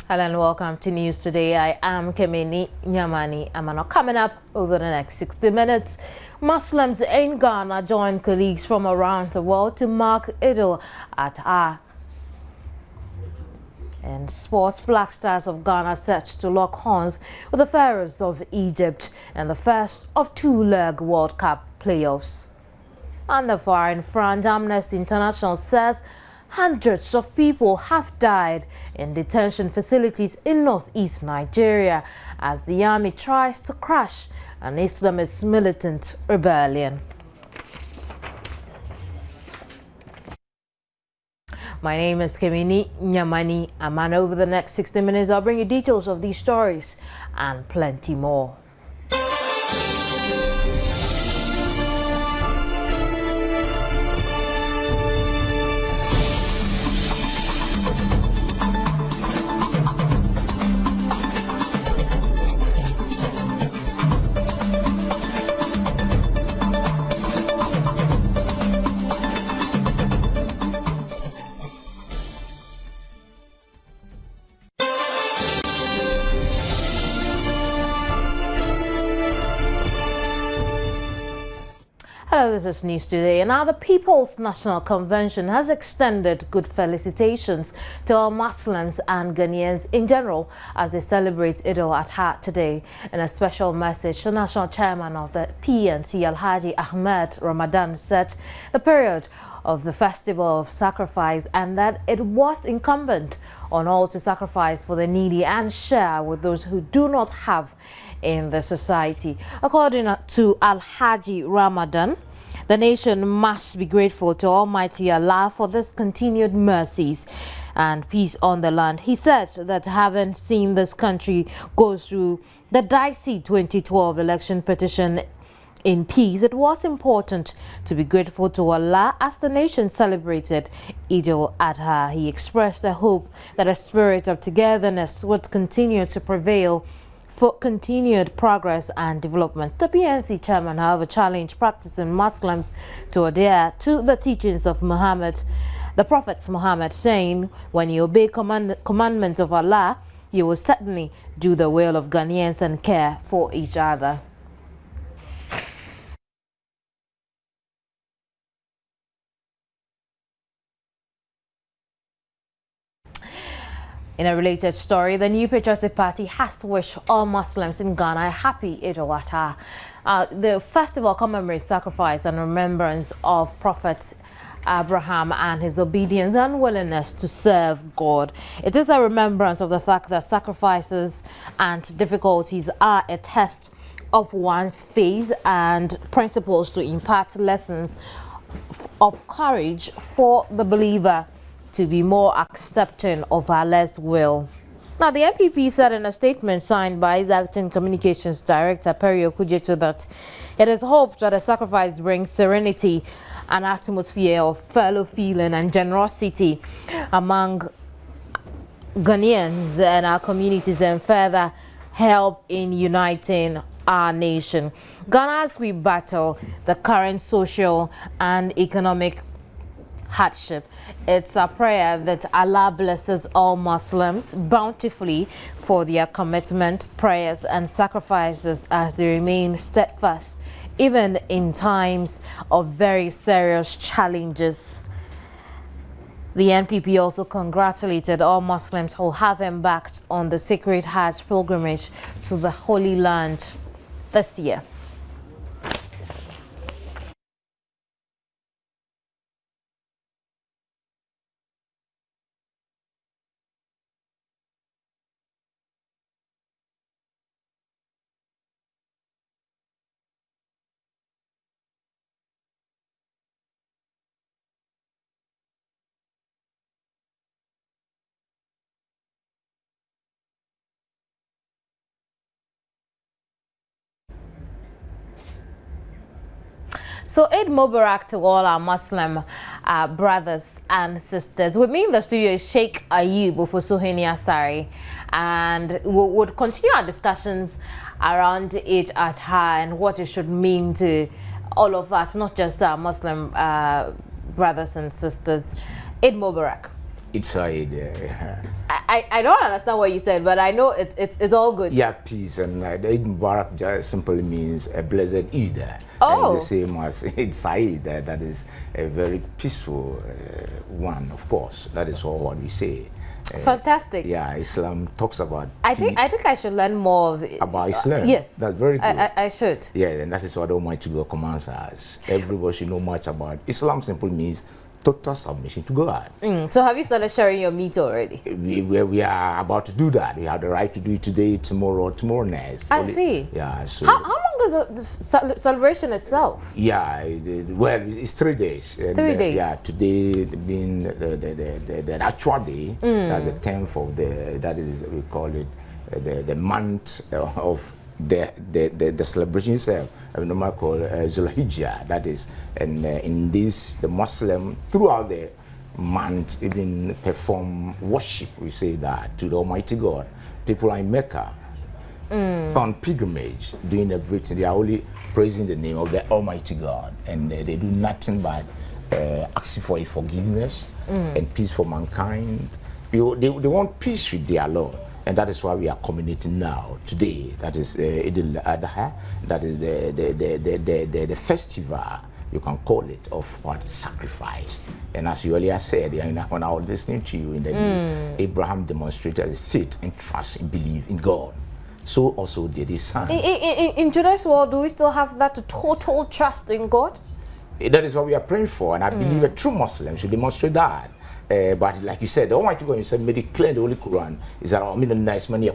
Hello and welcome to News Today. I am Kemeni Nyamani. I'm coming up over the next 60 minutes. Muslims in Ghana join colleagues from around the world to mark Eid-UL-ADHA. And sports, Black Stars of Ghana set to lock horns with the Pharoahs of Egypt in the first of two-leg World Cup playoffs. On the foreign front, Amnesty International says hundreds of people have died in detention facilities in northeast Nigeria as the army tries to crush an Islamist militant rebellion. My name is Kemeni Nyamani, and over the next 60 minutes I'll bring you details of these stories and plenty more. Hello, this is News Today. And now the People's National Convention has extended good felicitations to all Muslims and Ghanaians in general as they celebrate Eid-UL-ADHA today. In a special message, the national chairman of the PNC, Alhaji Ahmed Ramadan, said the period of the festival of sacrifice and that it was incumbent on all to sacrifice for the needy and share with those who do not have in the society. According to Alhaji Ramadan, the nation must be grateful to Almighty Allah for this continued mercies and peace on the land. He said that having seen this country go through the dicey 2012 election petition in peace, it was important to be grateful to Allah as the nation celebrated Eid-UL-ADHA. He expressed a hope that a spirit of togetherness would continue to prevail for continued progress and development. The PNC chairman, however, challenged practicing Muslims to adhere to the teachings of Muhammad, the Prophet Muhammad, saying, when you obey commandments of Allah, you will certainly do the will of Ghanaians and care for each other. In a related story, the New Patriotic Party has to wish all Muslims in Ghana a happy Eid-UL-ADHA. The festival commemorates sacrifice and remembrance of Prophet Abraham and his obedience and willingness to serve God. It is a remembrance of the fact that sacrifices and difficulties are a test of one's faith and principles to impart lessons of courage for the believer to be more accepting of Allah's will. Now, the NPP said in a statement signed by its acting communications director, Pharoahs, that it is hoped that the sacrifice brings serenity, an atmosphere of fellow feeling and generosity among Ghanaians and our communities, and further help in uniting our nation. Ghana, as we battle the current social and economic hardship, it's a prayer that Allah blesses all Muslims bountifully for their commitment, prayers and sacrifices as they remain steadfast even in times of very serious challenges. The NPP also congratulated all Muslims who have embarked on the Sacred Heart pilgrimage to the Holy Land this year. So Eid Mubarak to all our Muslim brothers and sisters. With me in the studio is Sheikh Ayub Ofosuheni Asari, and we would continue our discussions around Eid-UL-ADHA and what it should mean to all of us, not just our Muslim brothers and sisters. Eid Mubarak. It's Eid. I don't understand what you said, but I know it's all good. Yeah, peace. And the Eid Mubarak just simply means a blessed Eid. Oh. And the same as it's Eid, that is a very peaceful one, of course. That is all what we say. Fantastic. Yeah, Islam talks about I think I should learn more of it. About Islam. Yes. That's very good. I should. Yeah, and that is what Almighty God commands us. Everybody should know much about Islam. Simply means total submission to God. So have you started sharing your meat already? We are about to do that. We have the right to do it today, tomorrow next. I see. Yeah. So how long is the celebration itself? yeah, well, it's 3 days. And, 3 days. Yeah, today being the actual day. That's the 10th of that is, we call it the month of the celebration itself. I mean, normal call Zulhijjah. That is, and in this, the Muslim throughout the month even perform worship. We say that to the Almighty God. People are in Mecca on pilgrimage, doing everything. They are only praising the name of the Almighty God, and they do nothing but asking for a forgiveness and peace for mankind. They want peace with their Lord. And that is why we are commemorating now, today. That is EID-UL-ADHA. That is the festival, you can call it, of what? Sacrifice. And as you earlier said, when I was listening to you in the news, Abraham demonstrated his faith and trust and belief in God. So also did his son. In today's world, do we still have that total trust in God? That is what we are praying for, and I believe a true Muslim should demonstrate that. But like you said, the Almighty God Himself made it clear in the Holy Quran. He said, "I'm in a nice man. He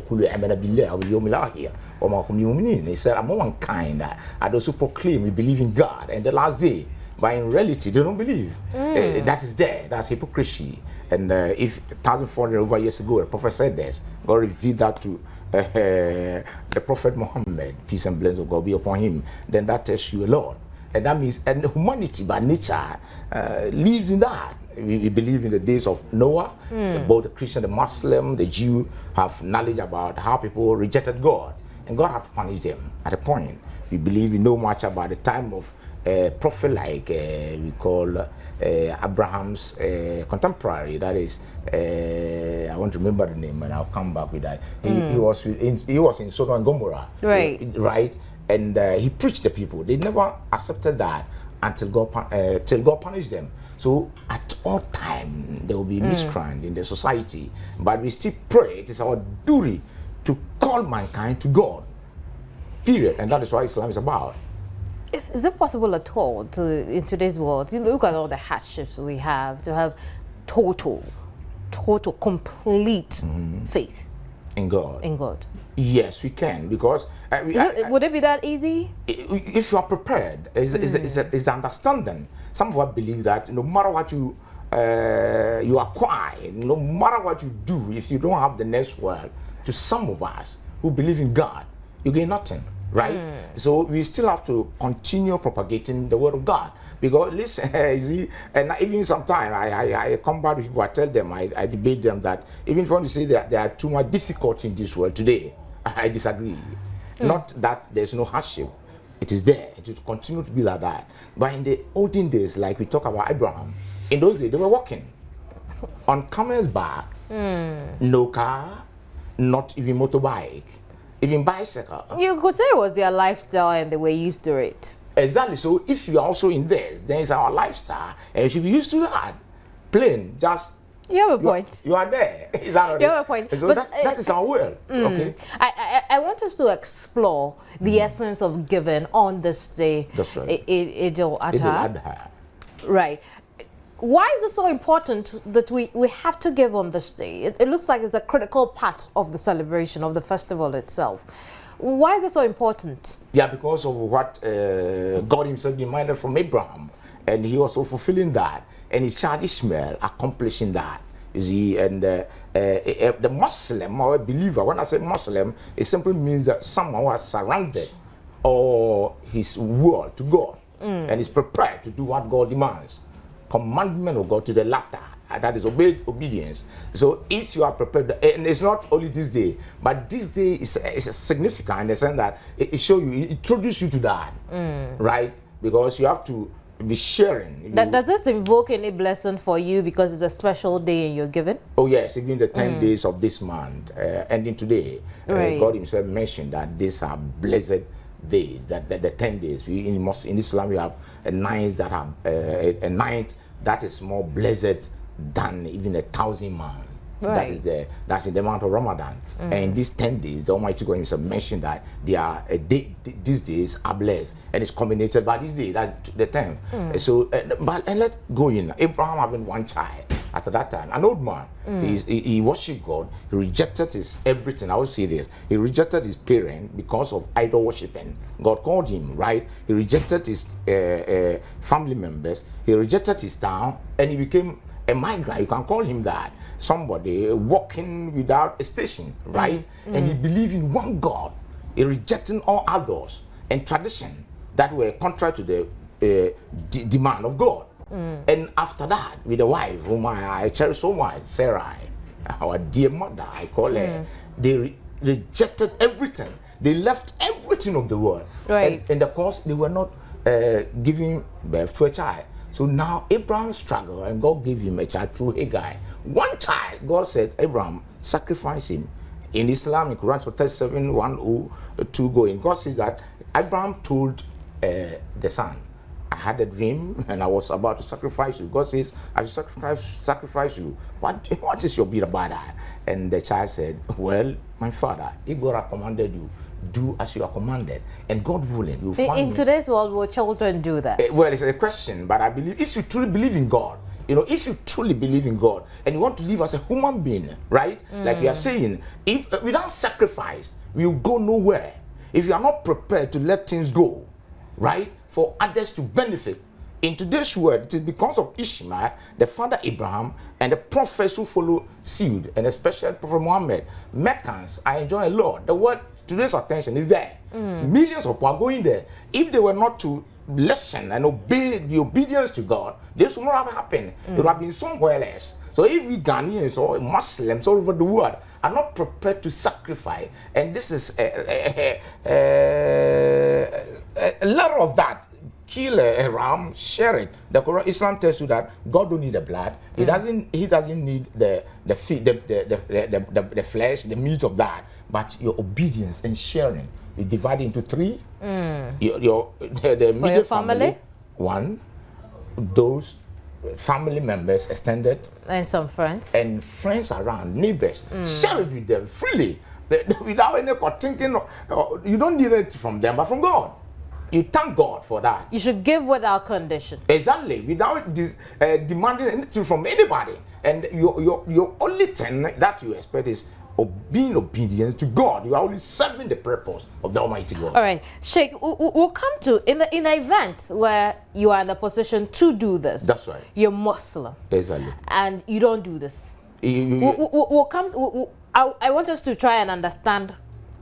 said, "I'm one kind. I also proclaim we believe in God and the last day." But in reality, they don't believe. That is there. That's hypocrisy. And if 1,400 over years ago, a prophet said this, God revealed that to the Prophet Muhammad, peace and blessings of God be upon him, then that tells you a lot. And that means, and humanity by nature lives in that. We believe in the days of Noah. Both the Christian, the Muslim, the Jew have knowledge about how people rejected God, and God had to punish them at a point. We believe we know much about the time of prophet like we call Abraham's contemporary. That is, I want to remember the name, and I'll come back with that. He was in Sodom and Gomorrah, right? And he preached to people. They never accepted that until God punished them. So at all time there will be miscreant in the society, but we still pray. It is our duty to call mankind to God. Period. And that is what Islam is about. Is it possible at all in today's world? You look at all the hardships we have to have total, complete faith in God. In God. Yes, we can, because would it be that easy? If you are prepared, is understanding. Some of us believe that no matter what you acquire, no matter what you do, if you don't have the next word, to some of us who believe in God, you gain nothing, right? So we still have to continue propagating the word of God, because listen, you see, and even sometimes I come back with people, I tell them, I debate them that even if you want to say that there are too much difficulty in this world today, I disagree. Not that there's no hardship. It is there. It will continue to be like that. But in the olden days, like we talk about Abraham, in those days they were walking on camel's back, no car, not even motorbike, even bicycle. You could say it was their lifestyle and they were used to it. Exactly. So if you are also in this, then it's our lifestyle, and you should be used to that. Plain, just. You have a point. You are there. Is that you have a point. So that is our will. Okay. I want us to explore the essence of giving on this day. That's right. EID-UL-ADHA. Right. Why is it so important that we have to give on this day? It looks like it's a critical part of the celebration of the festival itself. Why is it so important? Yeah, because of what God Himself demanded from Abraham, and He was also fulfilling that, and His child Ishmael accomplishing that. You see, and the Muslim or a believer, when I say Muslim, it simply means that someone who has surrendered or his will to God and is prepared to do what God demands. Commandment of God to the latter, that is obedience. So if you are prepared, and it's not only this day, but this day is significant in the sense that it shows you, it introduces you to that, right? Because you have to be sharing. Does this invoke any blessing for you because it's a special day and you're given? Oh yes, even the 10 days of this month, ending today, God Himself mentioned that these are blessed days. That the 10 days. In Islam, we have a night that have a night that is more blessed than even 1,000 months. Right. That's in the month of Ramadan. And these 10 days, the Almighty God Himself mentioned that they are these days are blessed, and it's culminated by this day, that's the 10th. So, but let's go in. Abraham having one child. As at that time, an old man, he worshipped God. He rejected his everything. I will say this: he rejected his parents because of idol worshiping. God called him, right? He rejected his family members. He rejected his town, and he became a migrant. You can call him that. Somebody walking without a station, right? And he believed in one God. He rejecting all others and tradition that were contrary to the demand of God. And after that, with the wife whom I cherish so much, Sarah, our dear mother, I call her, they rejected everything. They left everything of the world. Right. And of course, they were not giving birth to a child. So now Abraham struggled, and God gave him a child through Hagar. One child, God said, Abraham, sacrifice him. In Islam, in Quran 37, 102 going, God says that Abraham told the son, I had a dream and I was about to sacrifice you. God says, I should sacrifice you. What is your bid about that? And the child said, well, my father, if God has commanded you, do as you are commanded. And God willing, you'll find in today's world, will children do that? Well, it's a question, but I believe if you truly believe in God, if you truly believe in God and you want to live as a human being, right? Like we are saying, if without sacrifice, we will go nowhere. If you are not prepared to let things go, right, for others to benefit. In today's world, it is because of Ishmael, the father Abraham, and the prophets who follow suit, and especially Prophet Muhammad. Meccans, I enjoy a lot. The word, today's attention is there. Millions of people are going there. If they were not to listen and obey the obedience to God, this would not have happened. It would have been somewhere else. So if we Ghanaians or Muslims all over the world are not prepared to sacrifice, and this is a lot of that, kill a ram, share it. The Quran, Islam tells you that God don't need the blood. He doesn't need the flesh, the meat of that, but your obedience and sharing. You divide it into three. The immediate family, one, those family members extended, and some friends, and friends around, neighbors. Share it with them freely, without any thinking. You don't need it from them, but from God. You thank God for that. You should give without condition. Exactly, without demanding anything from anybody. And your only thing that you expect is being obedient to God. You are only serving the purpose of the Almighty God. All right, Sheikh, we'll come to in the event where you are in the position to do this. That's right. You're Muslim. Exactly. And you don't do this. We'll come. I want us to try and understand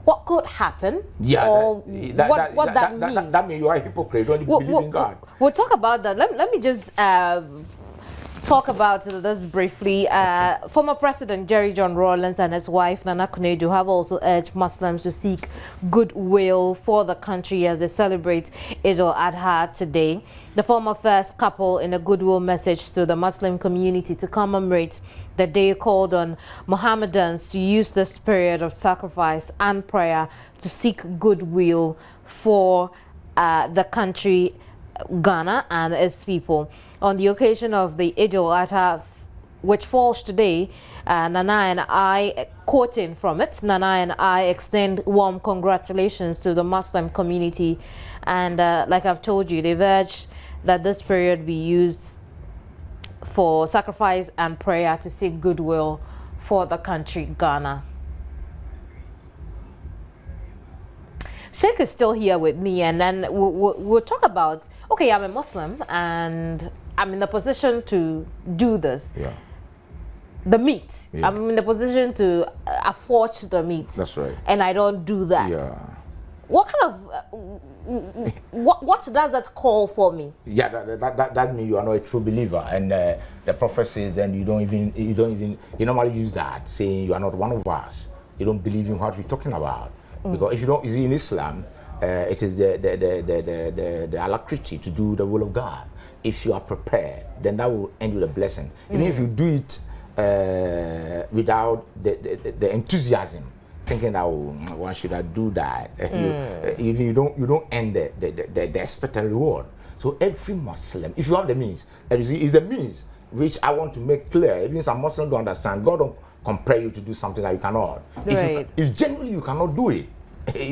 what could happen. Yeah. Or what that means. That means you are a hypocrite. You don't believe in God. We'll talk about that. Let me just talk about this briefly. Former President Jerry John Rawlings and his wife Nana Kunedu have also urged Muslims to seek goodwill for the country as they celebrate Eid-ul-Adha today. The former first couple, in a goodwill message to the Muslim community to commemorate the day, called on Mohammedans to use this period of sacrifice and prayer to seek goodwill for the country, Ghana, and its people. On the occasion of the Eid-ul-Adha, which falls today, Nana and I, quoting from it, Nana and I extend warm congratulations to the Muslim community. And like I've told you, they've urged that this period be used for sacrifice and prayer to seek goodwill for the country, Ghana. Sheikh is still here with me, and then we'll talk about, okay, I'm a Muslim and I'm in the position to do this. Yeah. The meat. Yeah. I'm in the position to afford the meat. That's right. And I don't do that. Yeah. What kind of what does that call for me? Yeah, that means you are not a true believer, and the prophet says, then you normally use that, saying you are not one of us. You don't believe in what we're talking about. Because if you don't, in Islam, it is the alacrity to do the will of God. if you are prepared, then that will end with a blessing. Even if you do it without the enthusiasm, thinking that why should I do that? You don't end the expected reward. So every Muslim, if you have the means, and you see, is the means which I want to make clear. It means a Muslim don't understand. God don't compel you to do something that you cannot. Right. If genuinely you cannot do it,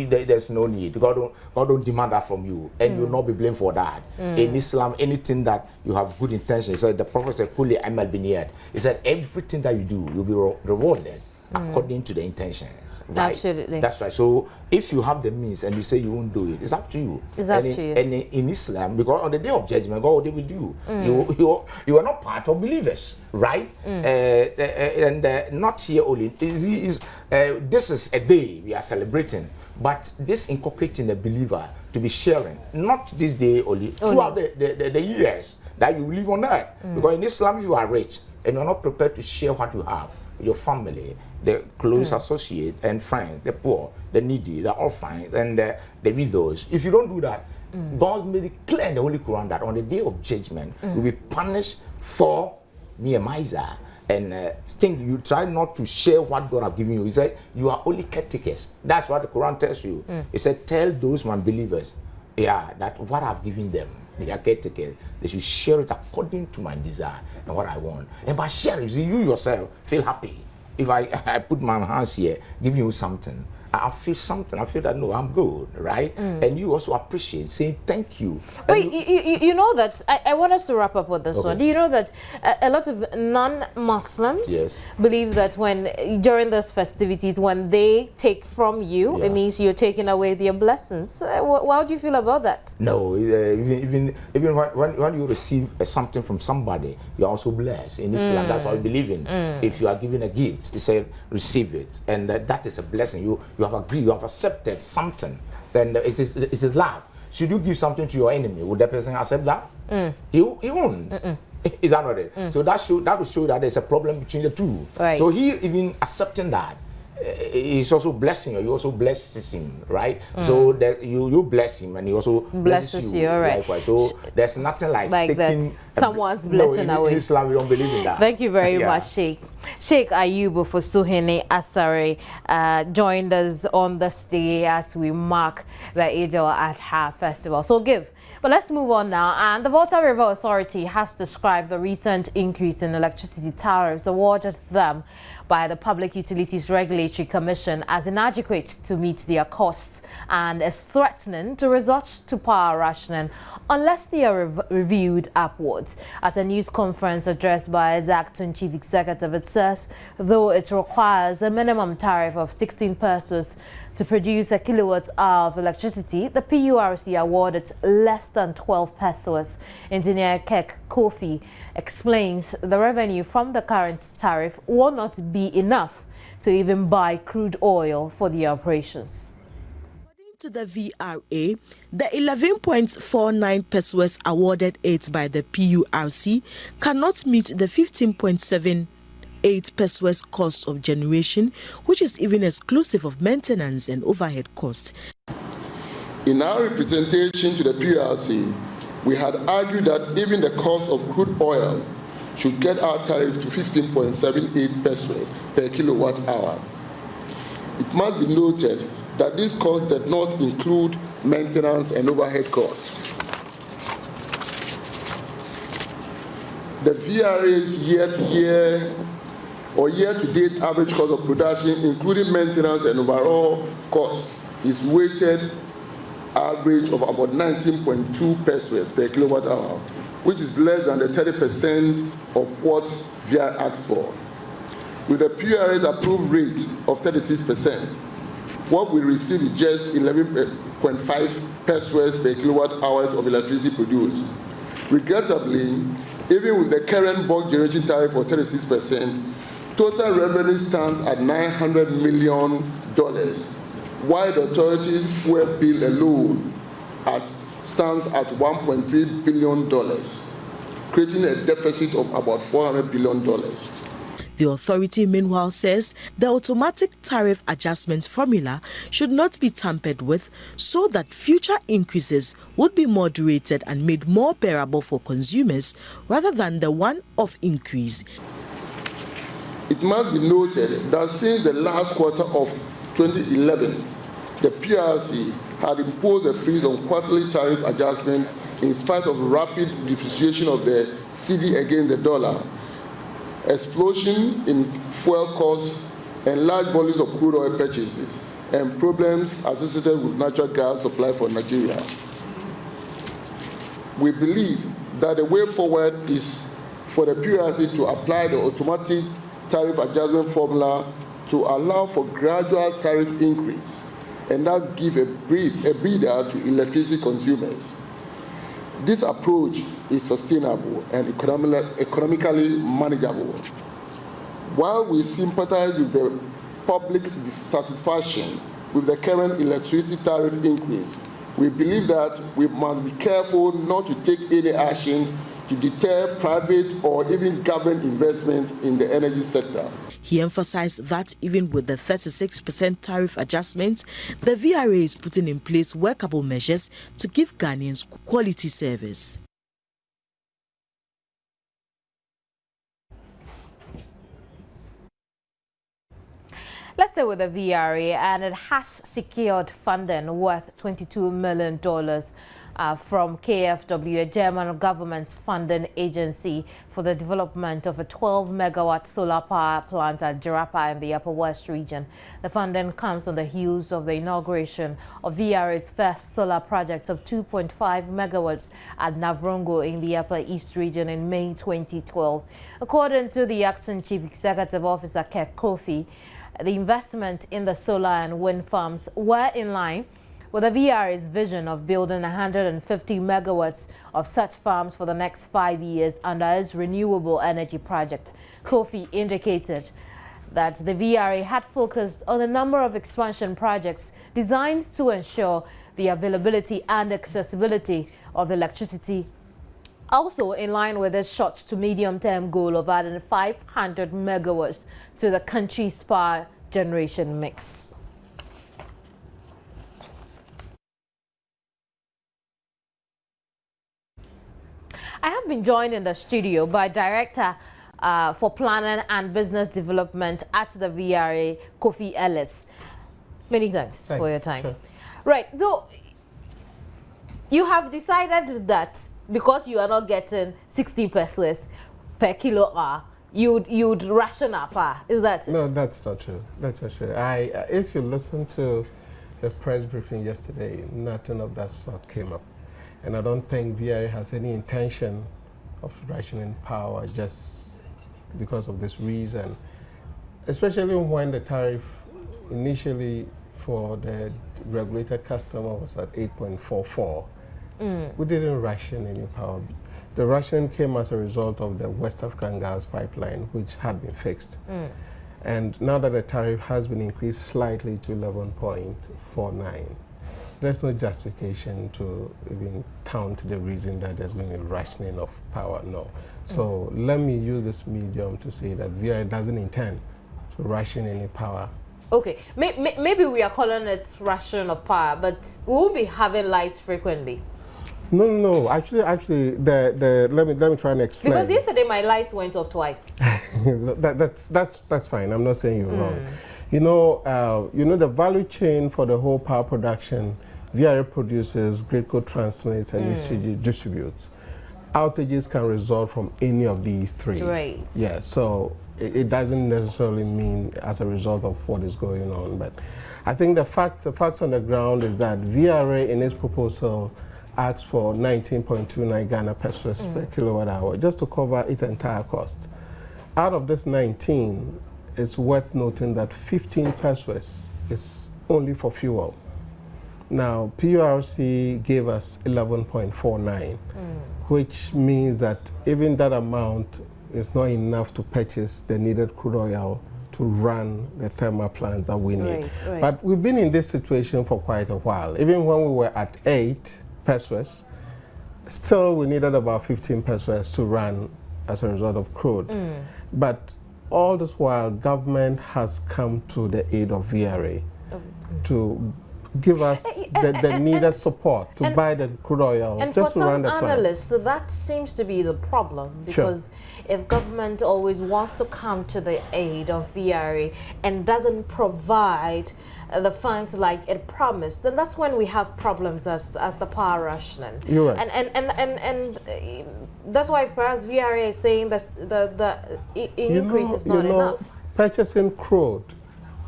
there's no need. God don't demand that from you, and you'll not be blamed for that. In Islam, anything that you have good intention, he said, the Prophet said, "Kulli amal biniyat." He said, everything that you do, you'll be rewarded according to the intentions. Right? Absolutely. That's right. So if you have the means and you say you won't do it, it's up to you. It's up to you. And in Islam, because on the day of judgment, God will deal with you. You are not part of believers, right? And not here only. This is a day we are celebrating, but this inculcating the believer to be sharing, not this day only, throughout the years that you live on earth. Because in Islam, you are rich and you're not prepared to share what you have with your family, the close associates and friends, the poor, the needy, the orphans, and the widows. If you don't do that, God made it clear in the Holy Quran that on the day of judgment, you'll be punished for mere miser. And you try not to share what God has given you. He said, you are only caretakers. That's what the Quran tells you. He said, tell those unbelievers, that what I've given them, they are caretakers. They should share it according to my desire and what I want. And by sharing, you yourself feel happy. If I put my hands here, give you something, I feel something. I feel that, no, I'm good, right? And you also appreciate saying thank you. But you know that, I want us to wrap up with this one. Do you know that a lot of non-Muslims believe that during those festivities, when they take from you, it means you're taking away their blessings? How do you feel about that? No, even when you receive something from somebody, you're also blessed. In Islam, that's what we believe in. If you are given a gift, it said receive it, and that is a blessing. You have agreed, you have accepted something, then it is love. Should you give something to your enemy, would that person accept that? He won't. Is that not it? So that will show that there's a problem between the two. Right. So he even accepting that, he's also blessing you. You also bless him, right? So you bless him, and he also blesses you. Right. Likewise. So there's nothing like taking someone's blessing away. In Islam, we don't believe in that. Thank you very much, Sheikh. Sheikh Ayubu Fosuhene Asare joined us on this day as we mark the Eid-UL-ADHA festival. So but let's move on now. And the Volta River Authority has described the recent increase in electricity tariffs awarded them by the Public Utilities Regulatory Commission as inadequate to meet their costs and is threatening to resort to power rationing unless they are reviewed upwards. At a news conference addressed by its acting chief executive, it says though it requires a minimum tariff of 16 pesos to produce a kilowatt hour of electricity, the PURC awarded less than 12 pesos. Engineer Kek Kofi explains the revenue from the current tariff will not be enough to even buy crude oil for the operations. According to the VRA, the 11.49 pesos awarded it by the PURC cannot meet the 15.78 pesos cost of generation, which is even exclusive of maintenance and overhead costs. In our representation to the PURC, we had argued that even the cost of crude oil should get our tariff to 15.78 pesos per kilowatt hour. It must be noted that this cost did not include maintenance and overhead costs. The VRA's year-to-date average cost of production, including maintenance and overall costs, is weighted average of about 19.2 pesos per kilowatt hour, which is less than the 30% of what VR asked for. With the PUR's approved rate of 36%, what we receive is just 11.5 pesos per kilowatt hours of electricity produced. Regrettably, even with the current bulk generation tariff of 36%, total revenue stands at $900 million, while the authority's fuel bill alone stands at $1.3 billion, creating a deficit of about $400 billion. The authority, meanwhile, says the automatic tariff adjustment formula should not be tampered with so that future increases would be moderated and made more bearable for consumers rather than the one-off increase. It must be noted that since the last quarter of 2011, the PRC had imposed a freeze on quarterly tariff adjustments in spite of rapid depreciation of the cedi against the dollar, explosion in fuel costs, and large volumes of crude oil purchases, and problems associated with natural gas supply for Nigeria. We believe that the way forward is for the PRC to apply the automatic tariff adjustment formula to allow for gradual tariff increase and thus give a breather to electricity consumers. This approach is sustainable and economically manageable. While we sympathize with the public dissatisfaction with the current electricity tariff increase, we believe that we must be careful not to take any action to deter private or even government investment in the energy sector. He emphasized that even with the 36% tariff adjustment, the VRA is putting in place workable measures to give Ghanaians quality service. Let's stay with the VRA, and it has secured funding worth $22 million from KfW, a German government funding agency, for the development of a 12-megawatt solar power plant at Jarapa in the Upper West region. The funding comes on the heels of the inauguration of VRA's first solar project of 2.5 megawatts at Navrongo in the Upper East region in May 2012. According to the acting chief executive officer, Kek Kofi, the investment in the solar and wind farms were in line with the VRA's vision of building 150 megawatts of such farms for the next 5 years under its renewable energy project. Kofi indicated that the VRA had focused on a number of expansion projects designed to ensure the availability and accessibility of electricity, also in line with its short to medium-term goal of adding 500 megawatts to the country's power generation mix. I have been joined in the studio by Director for Planning and Business Development at the VRA, Kofi Ellis. Many thanks for your time. Sure. Right, so you have decided that because you are not getting 60 pesos per kilo hour, you'd ration up. Is that it? No, that's not true. That's not true. If you listen to the press briefing yesterday, nothing of that sort came up. And I don't think VRA has any intention of rationing power just because of this reason, especially when the tariff initially for the regulated customer was at 8.44. We didn't ration any power. The ration came as a result of the West African gas pipeline, which had been fixed. And now that the tariff has been increased slightly to 11.49, there's no justification to even count the reason that there's going to be rationing of power, no. So let me use this medium to say that VRA doesn't intend to ration any power. Okay, maybe we are calling it ration of power, but we'll be having lights frequently. No. Actually, let me try and explain. Because yesterday my lights went off twice. That's fine. I'm not saying you're wrong. You know the value chain for the whole power production. VRA produces, Gridco transmits, and ECG distributes. Outages can result from any of these three. Right. Yeah. So it doesn't necessarily mean as a result of what is going on, but I think the facts on the ground is that VRA in its proposal asks for 19.29 Ghana pesos per kilowatt hour just to cover its entire cost. Out of this 19, it's worth noting that 15 pesos is only for fuel. Now, PURC gave us 11.49, which means that even that amount is not enough to purchase the needed crude oil to run the thermal plants that we need. Right. But we've been in this situation for quite a while. Even when we were at 8 pesos, still we needed about 15 pesos to run as a result of crude. But all this while, government has come to the aid of VRA to give us the needed support to buy the crude oil. And just for to run some the plant. analysts, that seems to be the problem, because if government always wants to come to the aid of VRA and doesn't provide the funds like it promised, then that's when we have problems as the power rationing. You're right. And that's why perhaps VRA is saying that the increase is not enough. Purchasing crude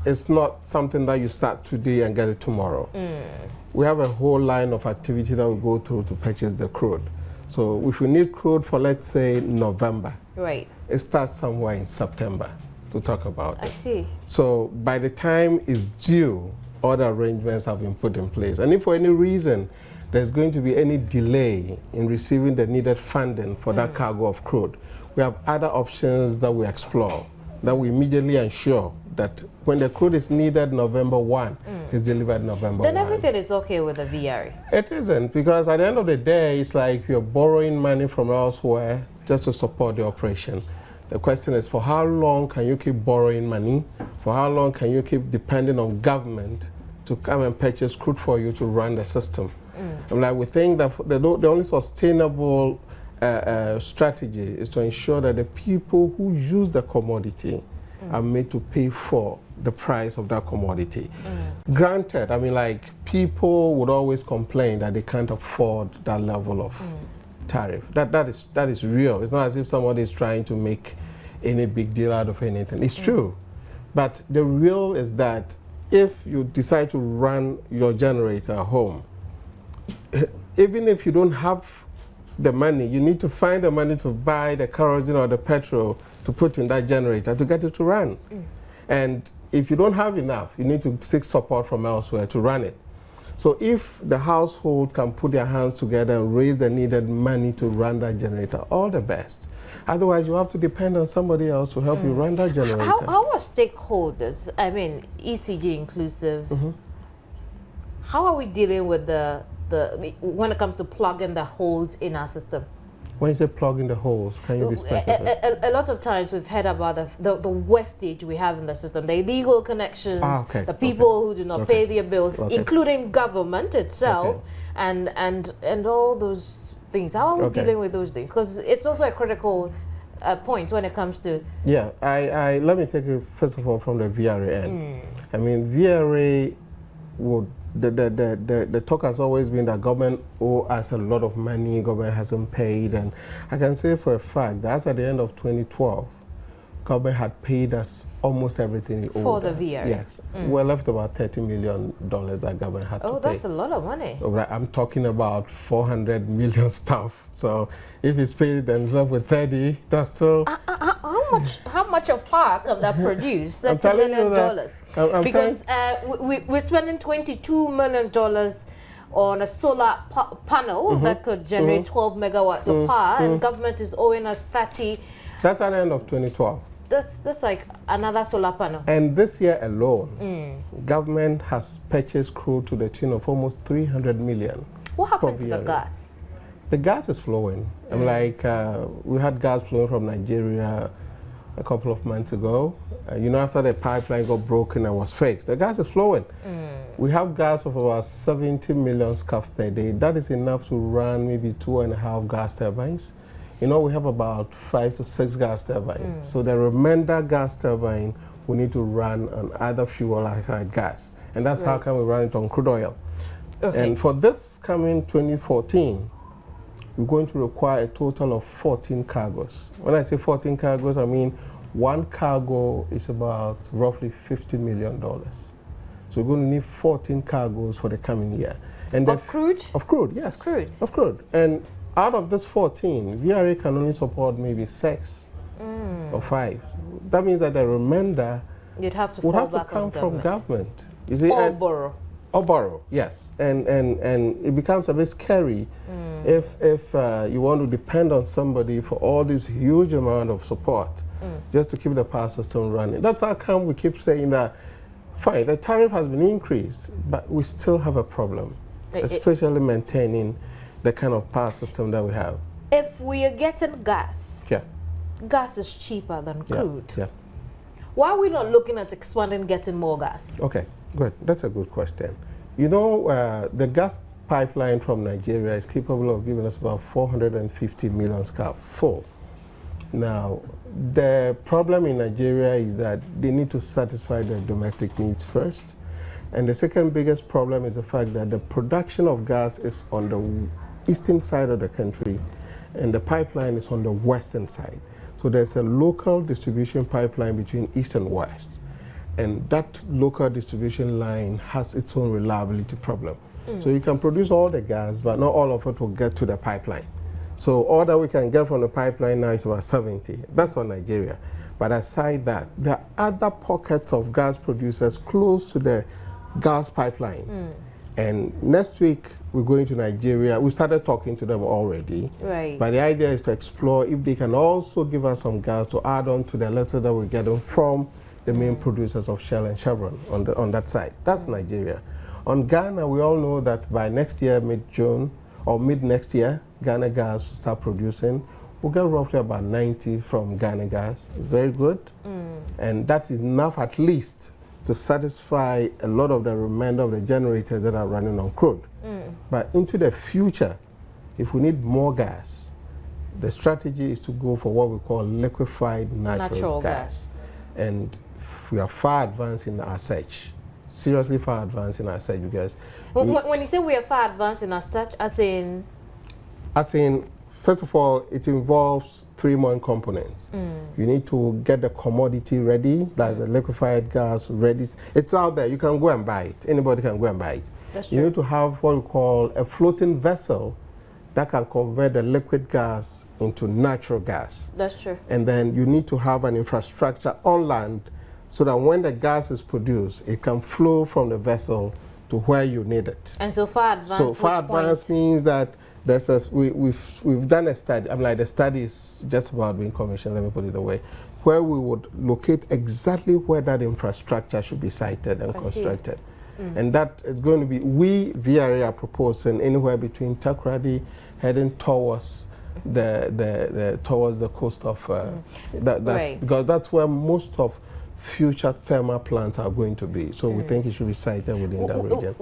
is not something that you start today and get it tomorrow. We have a whole line of activity that we go through to purchase the crude. So if we need crude for, let's say, November, right, it starts somewhere in September to talk about it. I see. So by the time it's due, all the arrangements have been put in place. And if for any reason there's going to be any delay in receiving the needed funding for that cargo of crude, we have other options that we explore, that we immediately ensure that when the crude is needed November 1, it's delivered November 1. Then everything is okay with the VRA. It isn't, because at the end of the day, it's like you're borrowing money from elsewhere just to support the operation. The question is, for how long can you keep borrowing money? For how long can you keep depending on government to come and purchase crude for you to run the system? And like, we think that the only sustainable strategy is to ensure that the people who use the commodity are made to pay for the price of that commodity. Granted, I mean, like, people would always complain that they can't afford that level of tariff. That is real. It's not as if somebody is trying to make any big deal out of anything. It's true. But the real is that if you decide to run your generator at home, even if you don't have the money, you need to find the money to buy the kerosene or the petrol to put in that generator to get it to run. And if you don't have enough, you need to seek support from elsewhere to run it. So if the household can put their hands together and raise the needed money to run that generator, all the best. Otherwise, you have to depend on somebody else to help you run that generator. How are stakeholders, I mean, ECG inclusive, how are we dealing with when it comes to plugging the holes in our system? When you say plugging the holes, can you be specific? A lot of times we've heard about the wastage we have in the system, the illegal connections, the people who do not pay their bills, including government itself, and all those things. How are we dealing with those things? Because it's also a critical point when it comes to... Yeah, let me take it first of all from the VRA end. I mean, VRA would... The talk has always been that government owes us a lot of money, government hasn't paid, and I can say for a fact that as at the end of 2012, government had paid us almost everything it owed for the us. VRA. Yes, we're left about $30 million that government had to pay. Oh, that's a lot of money. I'm talking about 400 million stuff. So if it's paid and it's left with 30, that's still... How much of power can that produce? $30 million. Because we're spending $22 million on a solar panel that could generate 12 megawatts of power, and government is owing us 30. That's at the end of 2012. That's like another solar panel. And this year alone, government has purchased crude to the tune of almost 300 million. What happened to the gas? The gas is flowing. I'm like, we had gas flowing from Nigeria a couple of months ago. After the pipeline got broken and was fixed, the gas is flowing. We have gas of about 70 million scuff per day. That is enough to run maybe 2.5 gas turbines. We have about 5 to 6 gas turbines. So the remainder gas turbine we need to run on either fuel or gas. And that's how come we run it on crude oil. And for this coming 2014, we're going to require a total of 14 cargoes. When I say 14 cargoes, I mean one cargo is about roughly $50 million. So we're going to need 14 cargoes for the coming year. And of crude? Of crude, yes. Of crude. And out of this 14, VRA can only support maybe 6 or 5. That means that the remainder would have to come from government. You see, or borrow. Or borrow, yes. And it becomes a bit scary if you want to depend on somebody for all this huge amount of support just to keep the power system running. That's how come we keep saying that, fine, the tariff has been increased, but we still have a problem, especially maintaining the kind of power system that we have. If we are getting gas, gas is cheaper than crude. Why are we not looking at expanding, getting more gas? Okay, good. That's a good question. You know, the gas pipeline from Nigeria is capable of giving us about 450 million scf full. Now, the problem in Nigeria is that they need to satisfy their domestic needs first. And the second biggest problem is the fact that the production of gas is on the eastern side of the country and the pipeline is on the western side. So there's a local distribution pipeline between east and west. And that local distribution line has its own reliability problem. So you can produce all the gas, but not all of it will get to the pipeline. So all that we can get from the pipeline now is about 70. That's for Nigeria. But aside that, there are other pockets of gas producers close to the gas pipeline. And next week, we're going to Nigeria. We started talking to them already. Right. But the idea is to explore if they can also give us some gas to add on to the letter that we're getting from the main producers of Shell and Chevron on that side. That's Nigeria. On Ghana, we all know that by next year, mid-June, or mid-next year, Ghana Gas will start producing. We'll get roughly about 90 from Ghana Gas. Very good. And that's enough at least to satisfy a lot of the remainder of the generators that are running on crude. But into the future, if we need more gas, the strategy is to go for what we call liquefied natural gas. And we are far advanced in our search. Seriously far advanced in our search, because when you say we are far advanced in our search, as in, first of all, it involves 3 main components. You need to get the commodity ready, that's the liquefied gas ready. It's out there, you can go and buy it. Anybody can go and buy it. That's true. You need to have what we call a floating vessel that can convert the liquid gas into natural gas. That's true. And then you need to have an infrastructure on land so that when the gas is produced, it can flow from the vessel to where you need it. And so far advanced, so far advanced means that there's we've done a study. I'm like, the study is just about being commissioned, let me put it away, where we would locate exactly where that infrastructure should be sited and constructed. And that is going to be, we, VRA, are proposing anywhere between Takoradi heading towards towards the coast of, because that's where most of future thermal plants are going to be. So we think it should be sited within that region.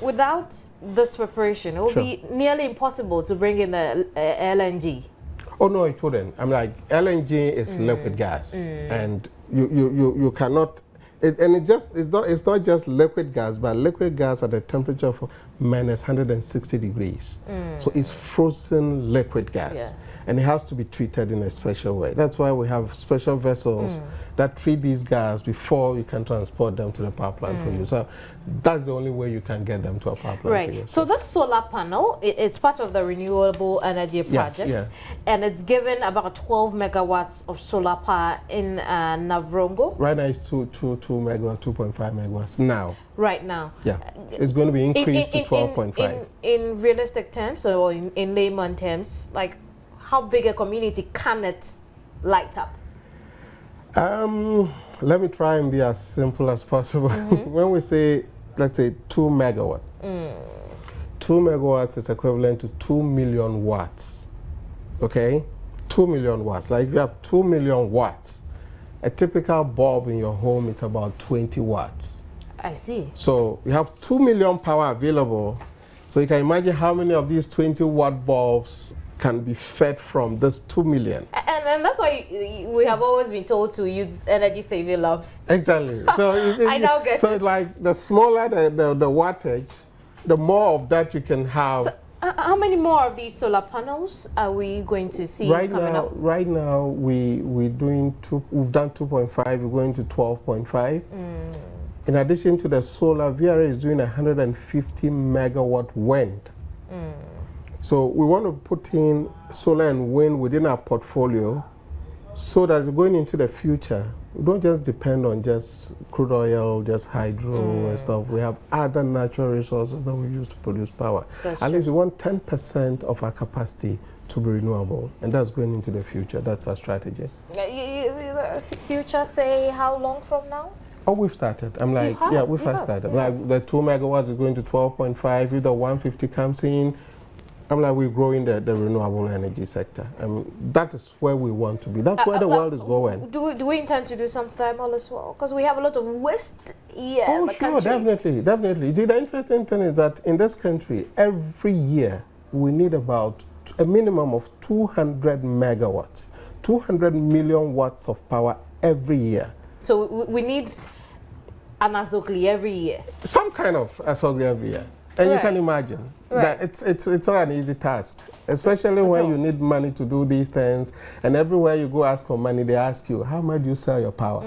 Without this preparation, it would be nearly impossible to bring in the LNG. Oh no, it wouldn't. I'm like, LNG is liquid gas, and you cannot. It's not just liquid gas, but liquid gas at a temperature of minus 160 degrees. So it's frozen liquid gas, and it has to be treated in a special way. That's why we have special vessels that treat these gas before you can transport them to the power plant for you. So that's the only way you can get them to a power plant for you. So this solar panel, it's part of the renewable energy projects, and it's given about 12 megawatts of solar power in Navrongo. Right now it's 2 megawatts, 2.5 megawatts now. Right now. Yeah, it's going to be increased to 12.5. In realistic terms, or in layman terms, like how big a community can it light up? Let me try and be as simple as possible. When we say, let's say 2 megawatts, 2 megawatts is equivalent to 2 million watts. Okay? 2 million watts. Like if you have 2 million watts, a typical bulb in your home is about 20 watts. I see. So you have 2 million power available. So you can imagine how many of these 20 watt bulbs can be fed from this 2 million. And that's why we have always been told to use energy saving lamps. Exactly. So I now get it. So it's like the smaller the wattage, the more of that you can have. So, how many more of these solar panels are we going to see coming up? Right now, we've done 2.5. We're going to 12.5. In addition to the solar, VRA is doing 150 megawatt wind. So we want to put in solar and wind within our portfolio so that going into the future, we don't just depend on just crude oil, just hydro and stuff. We have other natural resources that we use to produce power. At least we want 10% of our capacity to be renewable, and that's going into the future. That's our strategy. Future, say how long from now? Oh, we've started. I'm like, yeah, we've started. Like the 2 megawatts is going to 12.5. If the 150 comes in, I'm like, we're growing the renewable energy sector. That is where we want to be. That's where the world is going. Do we intend to do some thermal as well? Because we have a lot of waste here in the sure, country. definitely. See, the interesting thing is that in this country, every year, we need about a minimum of 200 megawatts, 200 million watts of power every year. So we need an Azokli every year? Some kind of Azokli every year. And you can imagine that it's not an easy task, especially when you need money to do these things. And everywhere you go ask for money, they ask you, how much do you sell your power?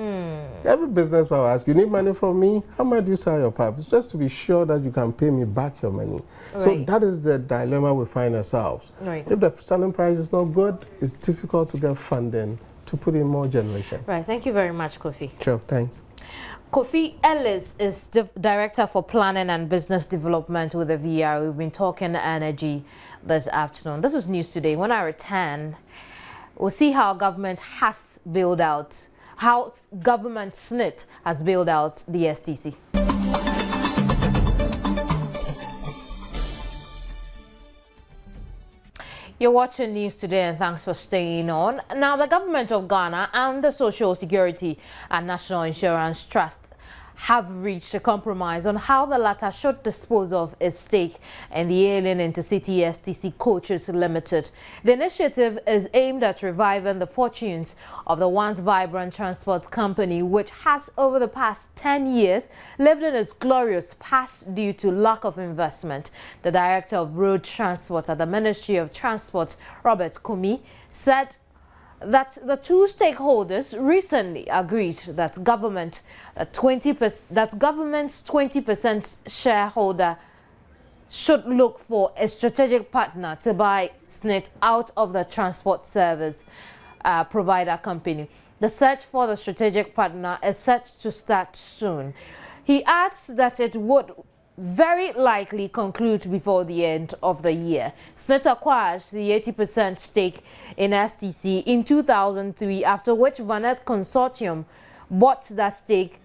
Every business will ask you, need money from me? How much do you sell your power? It's just to be sure that you can pay me back your money. So that is the dilemma we find ourselves. If the selling price is not good, it's difficult to get funding to put in more generation. Thank you very much, Kofi. Sure, thanks. Kofi Ellis is Director for Planning and Business Development with the VR. We've been talking energy this afternoon. This is News Today. When I return, we'll see how government has bailed out, how government SNIT has bailed out the STC. You're watching News Today, and thanks for staying on. Now, the government of Ghana and the Social Security and National Insurance Trust have reached a compromise on how the latter should dispose of its stake in the ailing INTERCITY STC Coaches Limited. The initiative is aimed at reviving the fortunes of the once vibrant transport company, which has over the past 10 years lived in its glorious past due to lack of investment. The Director of Road Transport at the Ministry of Transport, Robert Kumi, said that the two stakeholders recently agreed that government's 20% shareholder should look for a strategic partner to buy SNIT out of the transport service provider company. The search for the strategic partner is set to start soon. He adds that it would very likely conclude before the end of the year. SNIT acquired the 80% stake in STC in 2003, after which Vanet Consortium bought that stake,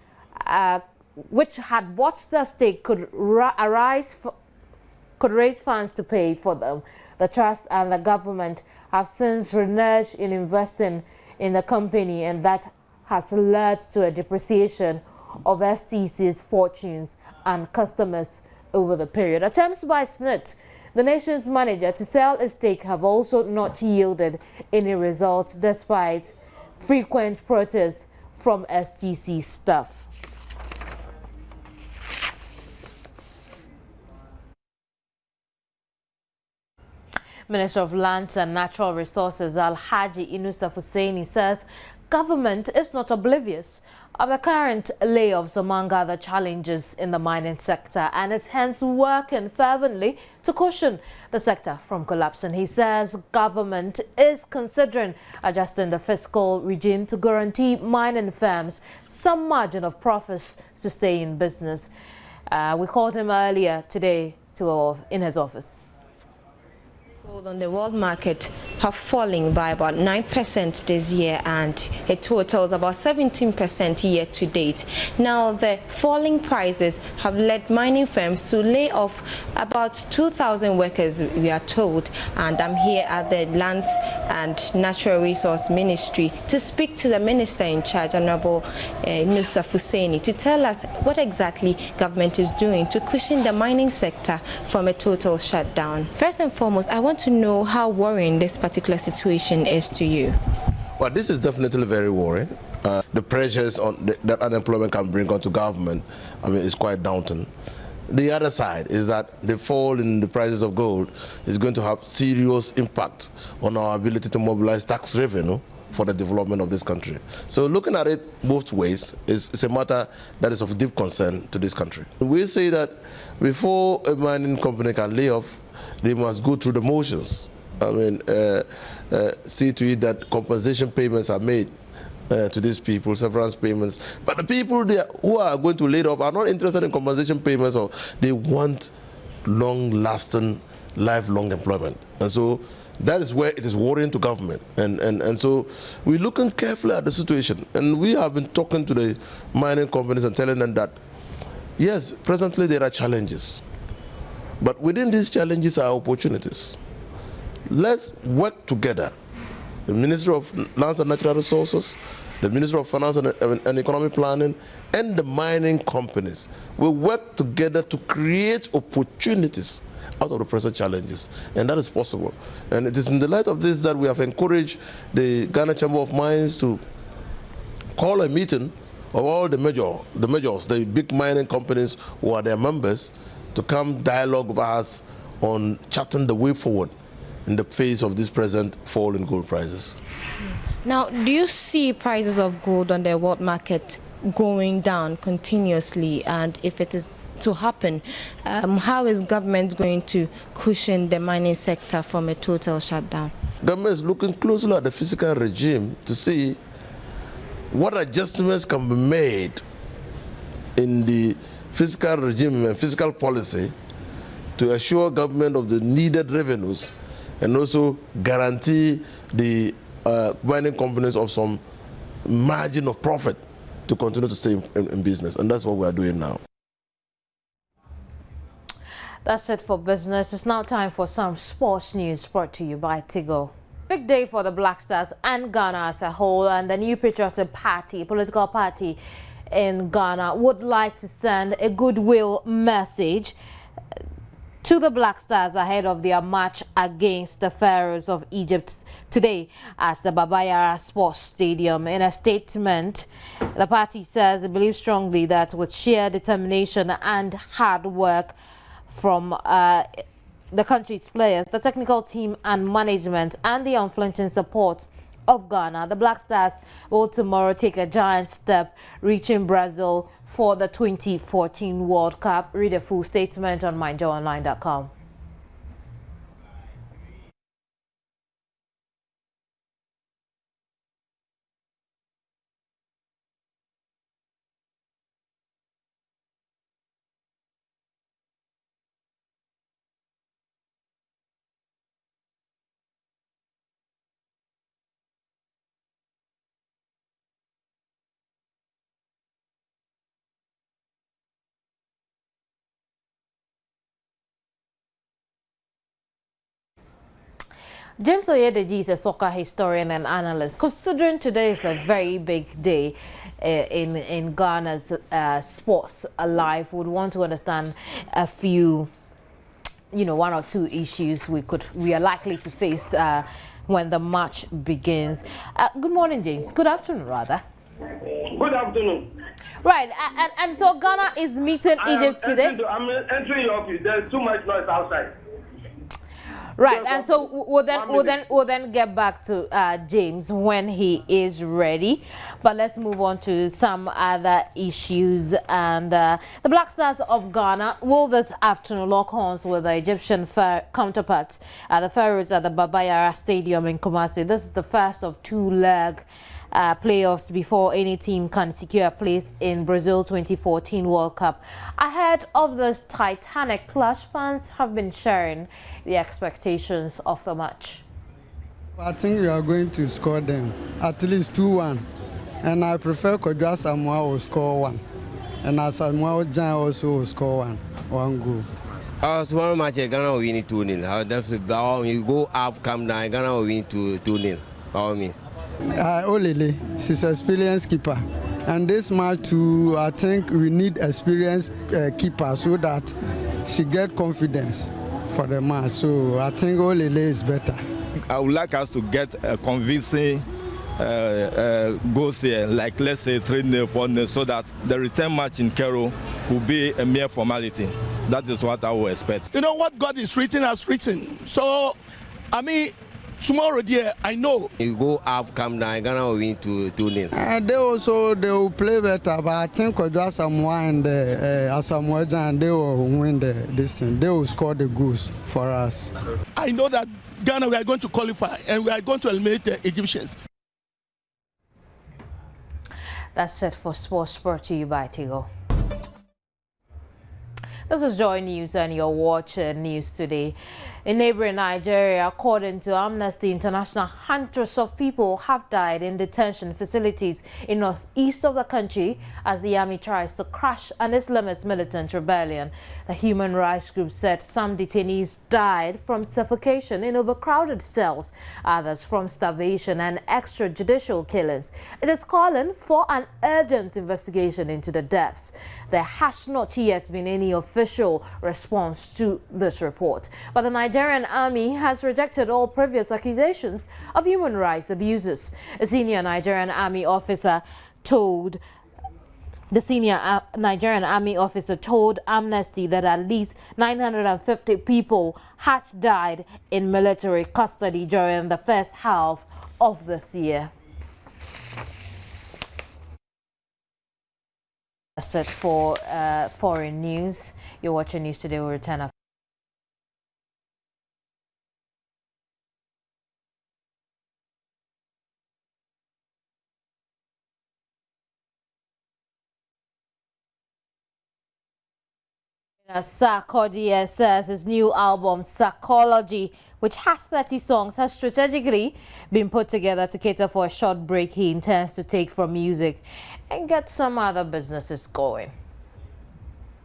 could raise funds to pay for them. The trust and the government have since reneged in investing in the company, and that has led to a depreciation of STC's fortunes and customers over the period. Attempts by SNIT, the nation's manager, to sell its stake have also not yielded any results, despite frequent protests from STC staff. Minister of Lands and Natural Resources Alhaji Inusa Hussaini says government is not oblivious of the current layoffs among other challenges in the mining sector, and is hence working fervently to cushion the sector from collapsing. He says government is considering adjusting the fiscal regime to guarantee mining firms some margin of profits to stay in business. We called him earlier today in his office. On the world market have fallen by about 9% this year, and it totals about 17% year to date. Now, the falling prices have led mining firms to lay off about 2,000 workers, we are told. And I'm here at the Lands and Natural Resource Ministry to speak to the minister in charge, Honorable Inusa Hussaini, to tell us what exactly government is doing to cushion the mining sector from a total shutdown. First and foremost, I want to know how worrying this particular situation is to you. Well, this is definitely very worrying. The pressures that unemployment can bring onto government, is quite daunting. The other side is that the fall in the prices of gold is going to have serious impact on our ability to mobilize tax revenue for the development of this country. So looking at it both ways is a matter that is of deep concern to this country. We say that before a mining company can lay off, they must go through the motions. See to it that compensation payments are made to these people, severance payments. But the people who are going to lay off are not interested in compensation payments, or they want long-lasting, lifelong employment. And so that is where it is worrying to government. And so we're looking carefully at the situation. And we have been talking to the mining companies and telling them that, yes, presently there are challenges. But within these challenges are opportunities. let's work together. The Ministry of Lands and Natural Resources, the Ministry of Finance and Economic Planning, and the mining companies will work together to create opportunities out of the present challenges, and that is possible. And it is in the light of this that we have encouraged the Ghana Chamber of Mines to call a meeting of all the majors, the big mining companies who are their members, to come dialogue with us on charting the way forward in the face of this present fall in gold prices. Now, do you see prices of gold on the world market going down continuously? And if it is to happen, how is government going to cushion the mining sector from a total shutdown? Government is looking closely at the fiscal regime to see what adjustments can be made in the fiscal regime and fiscal policy to assure government of the needed revenues and also guarantee the mining companies of some margin of profit to continue to stay in business. And that's what we are doing now. That's it for business. It's now time for some sports news brought to you by Tigo. Big day for the Black Stars and Ghana as a whole, and the New Patriotic Party, political party in Ghana, would like to send a goodwill message to the Black Stars ahead of their match against the Pharoahs of Egypt today at the Baba Yara Sports Stadium. In a statement, the party says it believes strongly that with sheer determination and hard work from the country's players, the technical team and management, and the unflinching support of Ghana, the Black Stars will tomorrow take a giant step, reaching Brazil for the 2014 World Cup. Read a full statement on myjoyonline.com. James Oyedeji is a soccer historian and analyst. Considering today is a very big day in Ghana's sports life, would want to understand a few, one or two issues we are likely to face when the match begins. Good morning, James. Good afternoon, rather. Good afternoon. Right, and so Ghana is meeting Egypt today. I'm entering your office. There's too much noise outside. Right, and so we'll then get back to James when he is ready. But let's move on to some other issues. And the Black Stars of Ghana will this afternoon lock horns with the Egyptian counterparts, the Pharoahs at the Baba Yara Stadium in Kumasi. This is the first of two-leg playoffs before any team can secure a place in Brazil 2014 World Cup. Ahead of this titanic clash, fans have been sharing the expectations of the match. I think we are going to score them at least 2-1, and I prefer Kodwa Samoa will score 1, and Asamoah Gyan also will score 1 goal. Tomorrow match Ghana will win 2-0. Definitely, you go up, come down, Ghana will win 2-0. By all means. Olele, she's an experienced keeper, and this match too, I think we need experienced keeper so that she get confidence for the match. So I think Olele is better. I would like us to get a convincing goals here, like let's say 3-0, 4-0, so that the return match in Cairo could be a mere formality. That is what I would expect. You know what God is written has written. So, I mean, tomorrow, dear, I know. You go up, come down, Ghana will win 2-0. They will play better, but I think Kodwa Samoa and Asamoah Gyan, they will win this thing. They will score the goals for us. I know that Ghana, we are going to qualify and we are going to eliminate the Egyptians. That's it for Sports, brought to you by Tigo. This is Joy News, and you're watching News Today. In neighboring Nigeria, according to Amnesty International, hundreds of people have died in detention facilities in northeast of the country as the army tries to crush an Islamist militant rebellion. The human rights group said some detainees died from suffocation in overcrowded cells, others from starvation and extrajudicial killings. It is calling for an urgent investigation into the deaths. There has not yet been any official response to this report, but the Nigerian army has rejected all previous accusations of human rights abuses. A senior Nigerian army officer told Amnesty that at least 950 people had died in military custody during the first half of this year. That's it for foreign news. You're watching News Today. We'll return after. Sarkodie says his new album, Psychology, which has 30 songs, has strategically been put together to cater for a short break he intends to take from music and get some other businesses going.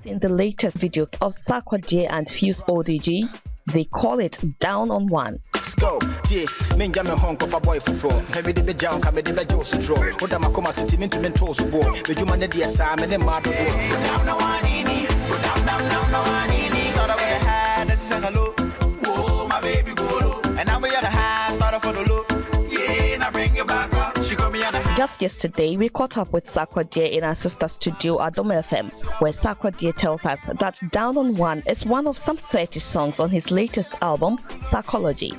In the latest video of Sarkodie and Fuse ODG, they call it Down on One. Go, yeah, men jam home of a boy for floor. Heavy the jam, come with the Joseph draw. What am I come out to mentos boy? But you man the assignment and mad. Down on one in it, down on in it. Start with the high, that's a low. Oh, my baby go low. And now we are the high, start for the low. Yeah, now bring you back up. She got me on the high. Just yesterday, we caught up with Sarkodie in our sister studio at Dom FM, where Sarkodie tells us that Down on One is one of some 30 songs on his latest album, Psychology.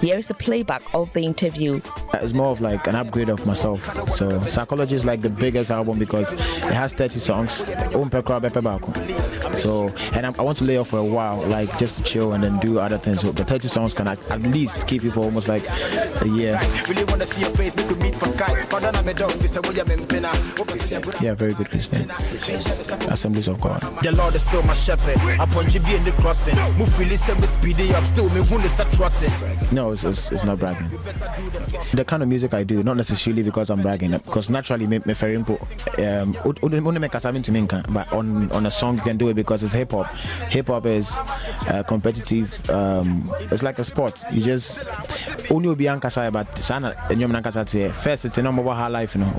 Here is a playback of the interview. It's more of like an upgrade of myself. So Psychology is like the biggest album because it has 30 songs. So, and I want to lay off for a while, like just to chill and then do other things. So the 30 songs can at least keep you for almost like a year. Yeah, very good Christian. Assemblies of God. The Lord is still my shepherd. Upon you being the crossing. Move really speedy up still me wound is attracting. No, it's not bragging. The kind of music I do, not necessarily because I'm bragging, because naturally me very important. But on a song you can do it because it's hip hop. Hip hop is competitive. It's like a sport. You just only be ankasa but sana first it's a normal high life, you know.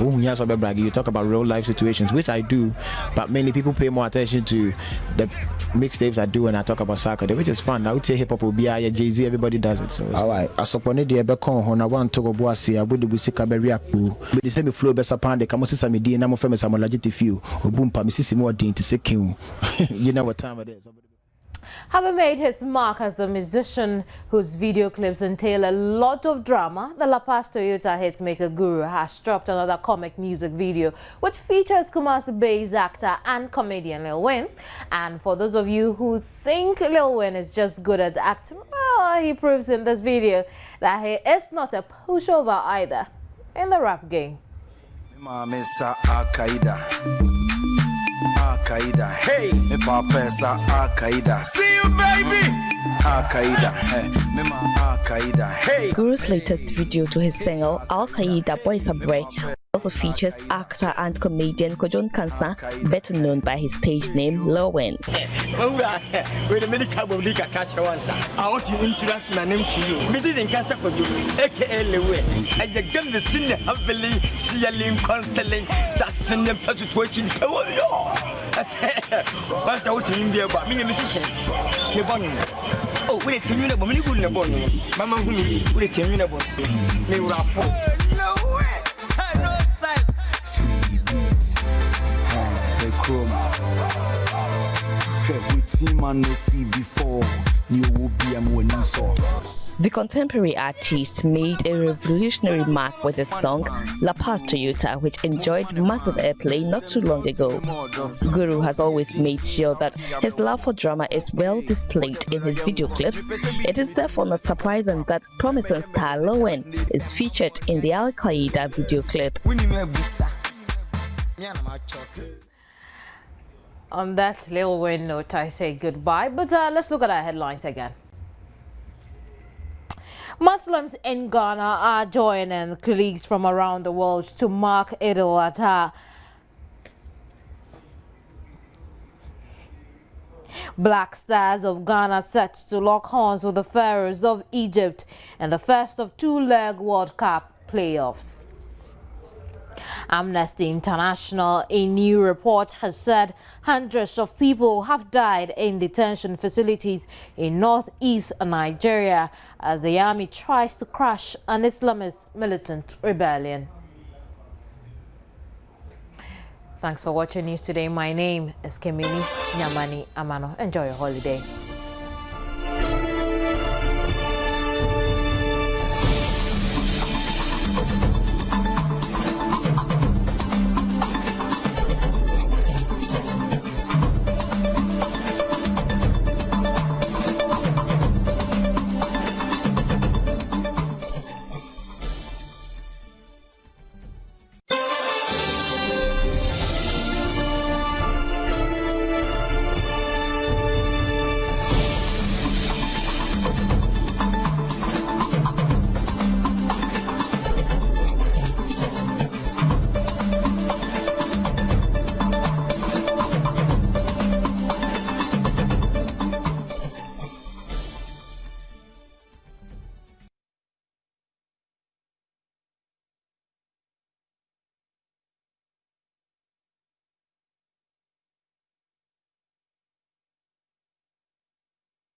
You talk about real life situations, which I do, but mainly people pay more attention to the mixtapes I do when I talk about soccer, which is fun. I would say hip hop will be Jay-Z, everybody does it. So alright, I suppose the Ebekon on I want to go bossy, I would be sick of react. But the same flow best upon the Camus some D and I'm famous some legit few or boom pa Mississippi more to say you know what time it is. Having made his mark as the musician whose video clips entail a lot of drama, the La Paz Toyota hitmaker Guru has dropped another comic music video which features Kumasi-based actor and comedian Lil Wayne. And for those of you who think Lil Wayne is just good at acting, well, he proves in this video that he is not a pushover either in the rap game. Al-Qaeda, hey, me papa sa Al-Qaeda. See you, baby. Al-Qaeda, hey, me ma Al-Qaeda, hey. Guru's latest video to his single Al-Qaeda Boys Abre also features actor and comedian Kojon Kansa, better known by his stage name Lil Wayne. Wait a minute, I want to introduce my name to you. We didn't cancel for you, aka Lil Wayne. And you get the scene heavily, sealing, counseling, Jackson, and situation. What's out in India about me, a musician? Oh, we tell you about me, Mamma, who we tell you about me. No way. The contemporary artist made a revolutionary mark with his song La Paz Toyota, which enjoyed massive airplay not too long ago. Guru has always made sure that his love for drama is well displayed in his video clips. It is therefore not surprising that promising star Lil Wayne is featured in the Al-Qaeda video clip. On that Lil Wayne note, I say goodbye, but let's look at our headlines again. Muslims in Ghana are joining colleagues from around the world to mark Eid-UL-ADHA. Black Stars of Ghana set to lock horns with the Pharoahs of Egypt in the first of two-leg World Cup playoffs. Amnesty International, a new report, has said hundreds of people have died in detention facilities in northeast Nigeria as the army tries to crush an Islamist militant rebellion. Thanks for watching News Today. My name is Kemini Nyamani Amano. Enjoy your holiday.